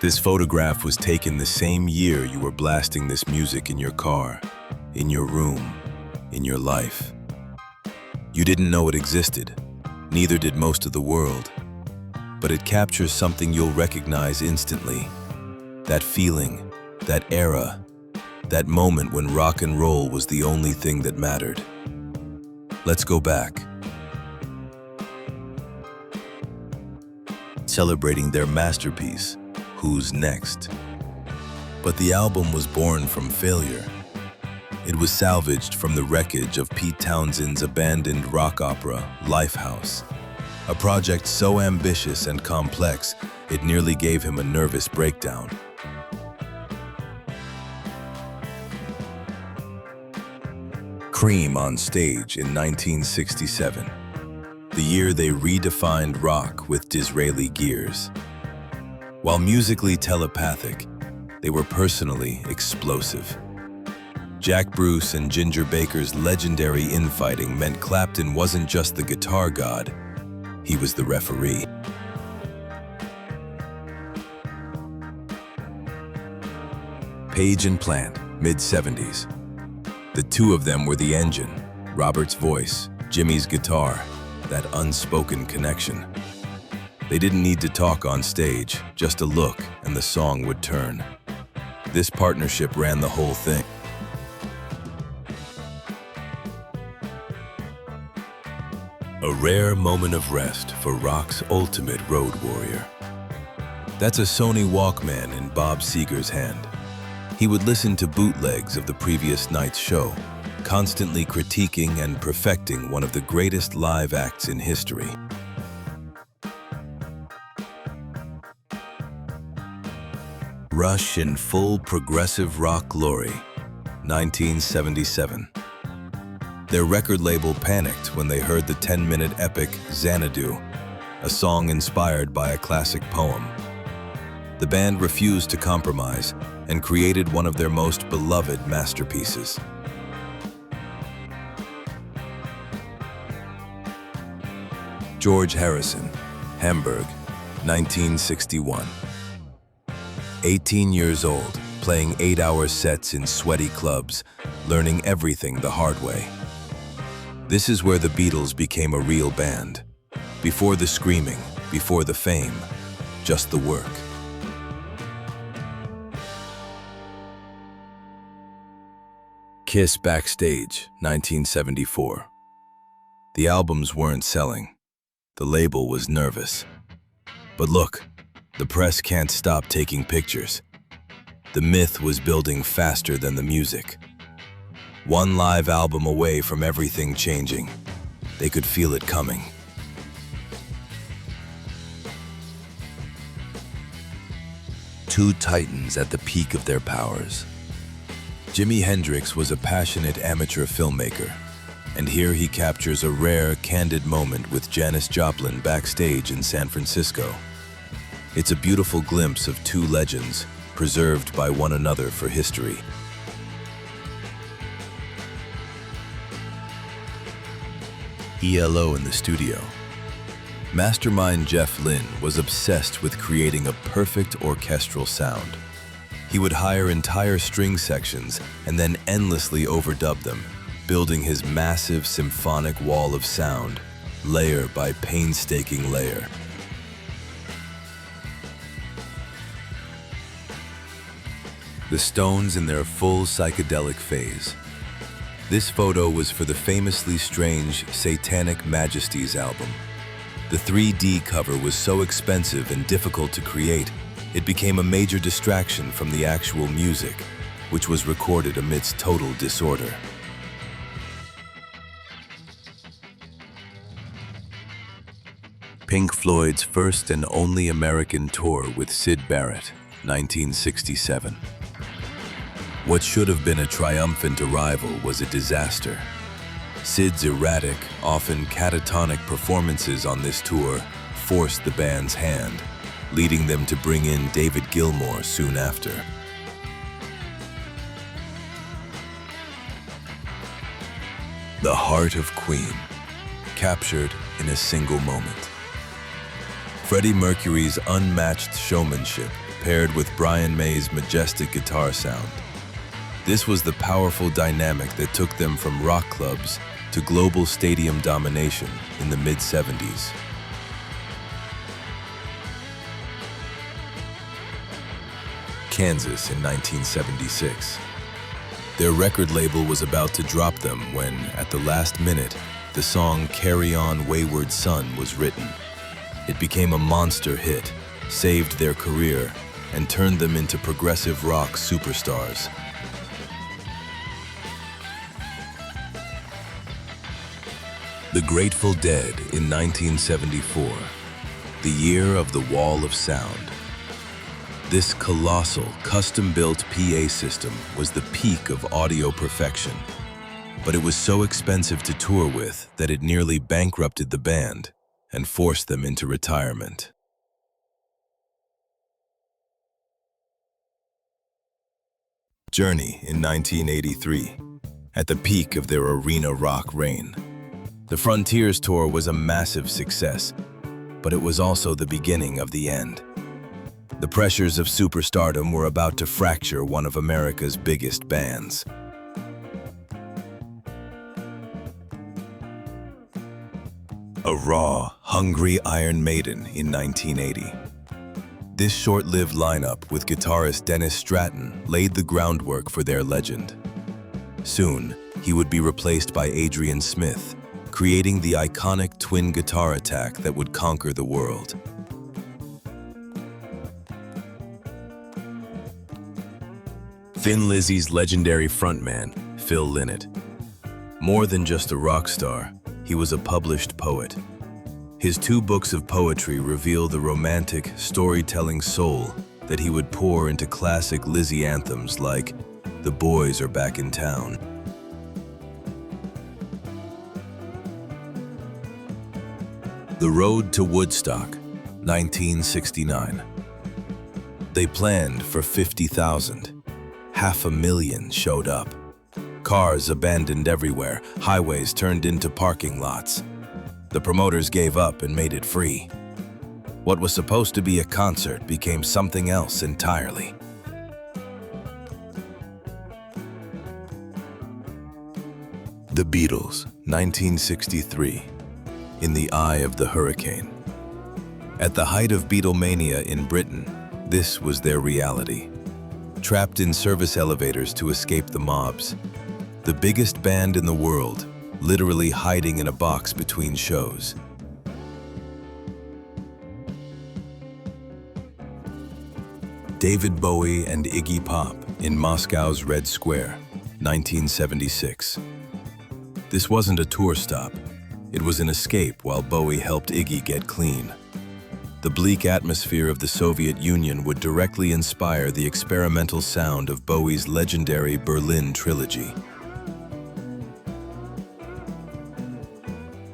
This photograph was taken the same year you were blasting this music in your car, in your room, in your life. You didn't know it existed, neither did most of the world, but it captures something you'll recognize instantly. That feeling, that era, that moment when rock and roll was the only thing that mattered. Let's go back. Celebrating their masterpiece, Who's Next? But the album was born from failure. It was salvaged from the wreckage of Pete Townshend's abandoned rock opera, Lifehouse, a project so ambitious and complex it nearly gave him a nervous breakdown. Cream on stage in 1967, the year they redefined rock with Disraeli gears. While musically telepathic, they were personally explosive. Jack Bruce and Ginger Baker's legendary infighting meant Clapton wasn't just the guitar god, he was the referee. Page and Plant, mid-70s. The two of them were the engine, Robert's voice, Jimmy's guitar, that unspoken connection. They didn't need to talk on stage, just a look and the song would turn. This partnership ran the whole thing. A rare moment of rest for rock's ultimate road warrior. That's a Sony Walkman in Bob Seger's hand. He would listen to bootlegs of the previous night's show, constantly critiquing and perfecting one of the greatest live acts in history. Rush in full progressive rock glory, 1977. Their record label panicked when they heard the 10-minute epic Xanadu, a song inspired by a classic poem. The band refused to compromise and created one of their most beloved masterpieces. George Harrison, Hamburg, 1961. 18 years old, playing 8-hour sets in sweaty clubs, learning everything the hard way. This is where the Beatles became a real band. Before the screaming, before the fame, just the work. Kiss Backstage, 1974. The albums weren't selling. The label was nervous. But look, the press can't stop taking pictures. The myth was building faster than the music. One live album away from everything changing. They could feel it coming. Two titans at the peak of their powers. Jimi Hendrix was a passionate amateur filmmaker, and here he captures a rare, candid moment with Janis Joplin backstage in San Francisco. It's a beautiful glimpse of two legends, preserved by one another for history. ELO in the studio. Mastermind Jeff Lynne was obsessed with creating a perfect orchestral sound. He would hire entire string sections and then endlessly overdub them, building his massive symphonic wall of sound, layer by painstaking layer. The Stones in their full psychedelic phase. This photo was for the famously strange Satanic Majesties album. The 3D cover was so expensive and difficult to create, it became a major distraction from the actual music, which was recorded amidst total disorder. Pink Floyd's first and only American tour with Syd Barrett, 1967. What should have been a triumphant arrival was a disaster. Syd's erratic, often catatonic performances on this tour forced the band's hand, leading them to bring in David Gilmour soon after. The heart of Queen, captured in a single moment. Freddie Mercury's unmatched showmanship paired with Brian May's majestic guitar sound. This was the powerful dynamic that took them from rock clubs to global stadium domination in the mid-70s. Kansas in 1976. Their record label was about to drop them when, at the last minute, the song "Carry On Wayward Son" was written. It became a monster hit, saved their career, and turned them into progressive rock superstars. The Grateful Dead in 1974, the year of the Wall of Sound. This colossal, custom-built PA system was the peak of audio perfection, but it was so expensive to tour with that it nearly bankrupted the band and forced them into retirement. Journey in 1983, at the peak of their arena rock reign. The Frontiers tour was a massive success, but it was also the beginning of the end. The pressures of superstardom were about to fracture one of America's biggest bands. A raw, hungry Iron Maiden in 1980. This short-lived lineup with guitarist Dennis Stratton laid the groundwork for their legend. Soon, he would be replaced by Adrian Smith, creating the iconic twin guitar attack that would conquer the world. Thin Lizzy's legendary frontman, Phil Lynott. More than just a rock star, he was a published poet. His 2 books of poetry reveal the romantic, storytelling soul that he would pour into classic Lizzy anthems like "The Boys Are Back in Town." The Road to Woodstock, 1969. They planned for 50,000. 500,000 showed up. Cars abandoned everywhere, highways turned into parking lots. The promoters gave up and made it free. What was supposed to be a concert became something else entirely. The Beatles, 1963. In the eye of the hurricane. At the height of Beatlemania in Britain, this was their reality. Trapped in service elevators to escape the mobs. The biggest band in the world, literally hiding in a box between shows. David Bowie and Iggy Pop in Moscow's Red Square, 1976. This wasn't a tour stop. It was an escape while Bowie helped Iggy get clean. The bleak atmosphere of the Soviet Union would directly inspire the experimental sound of Bowie's legendary Berlin trilogy.